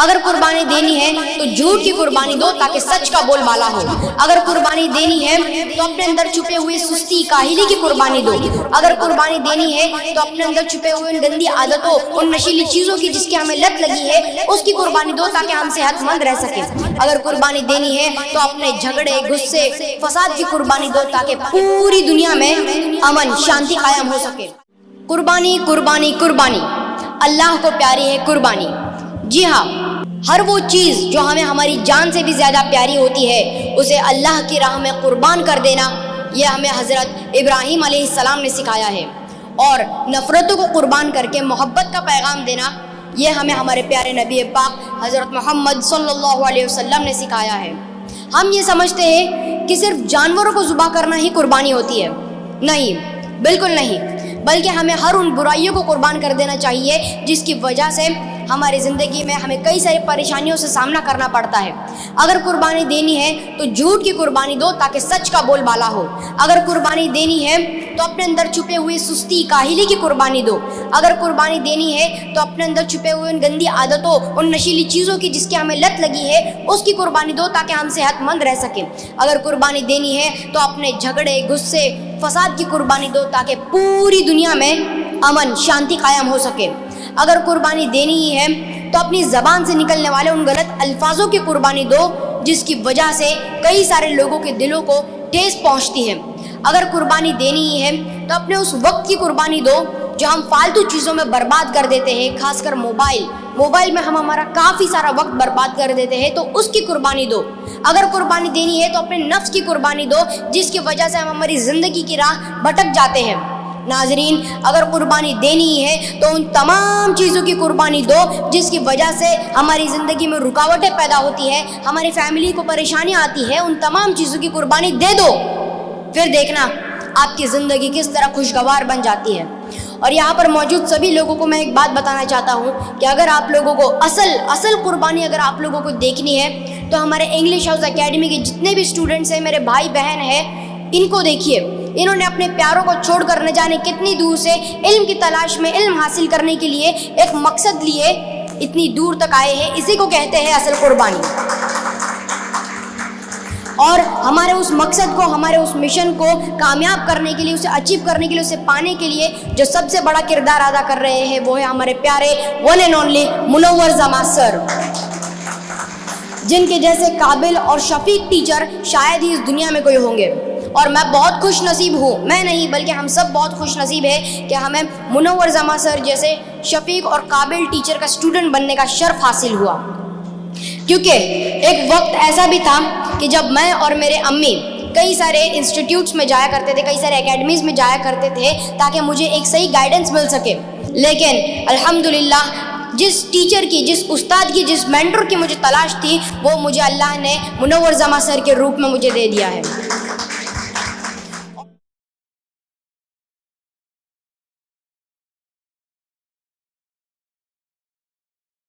اگر قربانی دینی ہے تو جھوٹ کی قربانی دو تاکہ سچ کا بول بالا ہو۔ اگر قربانی دینی ہے تو اپنے اندر چھپے ہوئے سستی کاہلی کی قربانی دو۔ اگر قربانی دینی ہے تو اپنے اندر چھپے ہوئے ان گندی عادتوں، ان نشیلی چیزوں کی جس کی ہمیں لت لگی ہے اس کی قربانی دو تاکہ ہم صحت مند رہ سکیں۔ اگر قربانی دینی ہے تو اپنے جھگڑے، غصے، فساد کی قربانی دو تاکہ پوری دنیا میں امن، شانتی قائم ہو سکے۔ قربانی قربانی قربانی، اللہ کو پیاری ہے قربانی۔ جی ہاں، ہر وہ چیز جو ہمیں ہماری جان سے بھی زیادہ پیاری ہوتی ہے اسے اللہ کی راہ میں قربان کر دینا، یہ ہمیں حضرت ابراہیم علیہ السلام نے سکھایا ہے۔ اور نفرتوں کو قربان کر کے محبت کا پیغام دینا، یہ ہمیں ہمارے پیارے نبی پاک حضرت محمد صلی اللہ علیہ وسلم نے سکھایا ہے۔ ہم یہ سمجھتے ہیں کہ صرف جانوروں کو ذبح کرنا ہی قربانی ہوتی ہے، نہیں، بالکل نہیں، بلکہ ہمیں ہر ان برائیوں کو قربان کر دینا چاہیے جس کی وجہ سے ہماری زندگی میں ہمیں کئی ساری پریشانیوں سے سامنا کرنا پڑتا ہے۔ اگر قربانی دینی ہے تو جھوٹ کی قربانی دو تاکہ سچ کا بول بالا ہو۔ اگر قربانی دینی ہے تو اپنے اندر چھپے ہوئے سستی کاہلی کی قربانی دو۔ اگر قربانی دینی ہے تو اپنے اندر چھپے ہوئے ان گندی عادتوں، ان نشیلی چیزوں کی جس کی ہمیں لت لگی ہے اس کی قربانی دو تاکہ ہم صحت مند رہ سکیں۔ اگر قربانی دینی ہے تو اپنے جھگڑے، غصے، فساد کی قربانی دو تاکہ پوری دنیا میں امن، شانتی قائم ہو سکے۔ اگر قربانی دینی ہی ہے تو اپنی زبان سے نکلنے والے ان غلط الفاظوں کی قربانی دو جس کی وجہ سے کئی سارے لوگوں کے دلوں کو ٹھیس پہنچتی ہے۔ اگر قربانی دینی ہی ہے تو اپنے اس وقت کی قربانی دو جو ہم فالتو چیزوں میں برباد کر دیتے ہیں، خاص کر موبائل میں ہم ہمارا کافی سارا وقت برباد کر دیتے ہیں، تو اس کی قربانی دو۔ اگر قربانی دینی ہے تو اپنے نفس کی قربانی دو جس کی وجہ سے ہم ہماری زندگی کی راہ بھٹک جاتے ہیں۔ ناظرین، اگر قربانی دینی ہے تو ان تمام چیزوں کی قربانی دو جس کی وجہ سے ہماری زندگی میں رکاوٹیں پیدا ہوتی ہے، ہماری فیملی کو پریشانیاں آتی ہے، ان تمام چیزوں کی قربانی دے دو، پھر دیکھنا آپ کی زندگی کس طرح خوشگوار بن جاتی ہے۔ اور یہاں پر موجود سبھی لوگوں کو میں ایک بات بتانا چاہتا ہوں کہ اگر آپ لوگوں کو اصل قربانی اگر آپ لوگوں کو دیکھنی ہے تو ہمارے انگلش ہاؤس اکیڈمی کے جتنے بھی اسٹوڈنٹس ہیں، میرے بھائی بہن ہیں، ان کو دیکھیے، انہوں نے اپنے پیاروں کو چھوڑ کر نہ جانے کتنی دور سے علم کی تلاش میں علم حاصل کرنے کے لیے ایک مقصد لیے اتنی دور تک آئے ہیں، اسی کو کہتے ہیں اصل قربانی۔ اور ہمارے اس مقصد کو، ہمارے اس مشن کو کامیاب کرنے کے لیے، اسے اچیو کرنے کے لیے، اسے پانے کے لیے جو سب سے بڑا کردار ادا کر رہے ہیں وہ ہے ہمارے پیارے ون اینڈ اونلی منور زماں سر، جن کے جیسے قابل اور شفیق ٹیچر شاید ہی اس دنیا میں کوئی ہوں گے۔ اور میں بہت خوش نصیب ہوں، میں نہیں بلکہ ہم سب بہت خوش نصیب ہیں کہ ہمیں منور زماں سر جیسے شفیق اور قابل ٹیچر کا اسٹوڈنٹ بننے کا شرف حاصل ہوا۔ کیونکہ ایک وقت ایسا بھی تھا کہ جب میں اور میرے امی کئی سارے انسٹیٹیوٹس میں جایا کرتے تھے، کئی سارے اکیڈمیز میں جایا کرتے تھے تاکہ مجھے ایک صحیح گائیڈنس مل سکے، لیکن الحمدللہ جس ٹیچر کی، جس استاد کی، جس مینٹر کی مجھے تلاش تھی وہ مجھے اللہ نے منور زماں سر کے روپ میں مجھے دے دیا ہے۔